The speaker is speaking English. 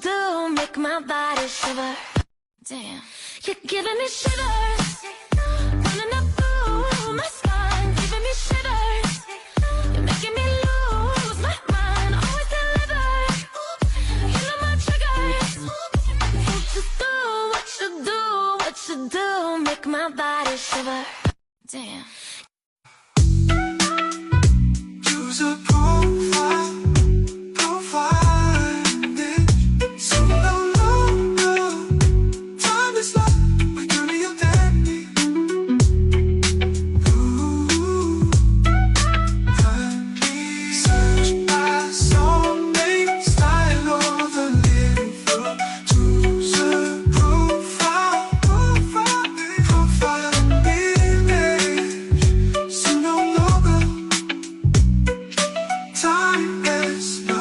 do make my body shiver. Damn, you're giving me shivers, running up through my spine, giving me shivers. You're making me lose my mind, always deliver. You know my triggers. What you do, make my body shiver. Damn. Use a profile image, so no longer time is love, we turn your dandy. Ooh, honey, search by song, name, style, or the lyrical. Choose a profile image, so no longer time is love.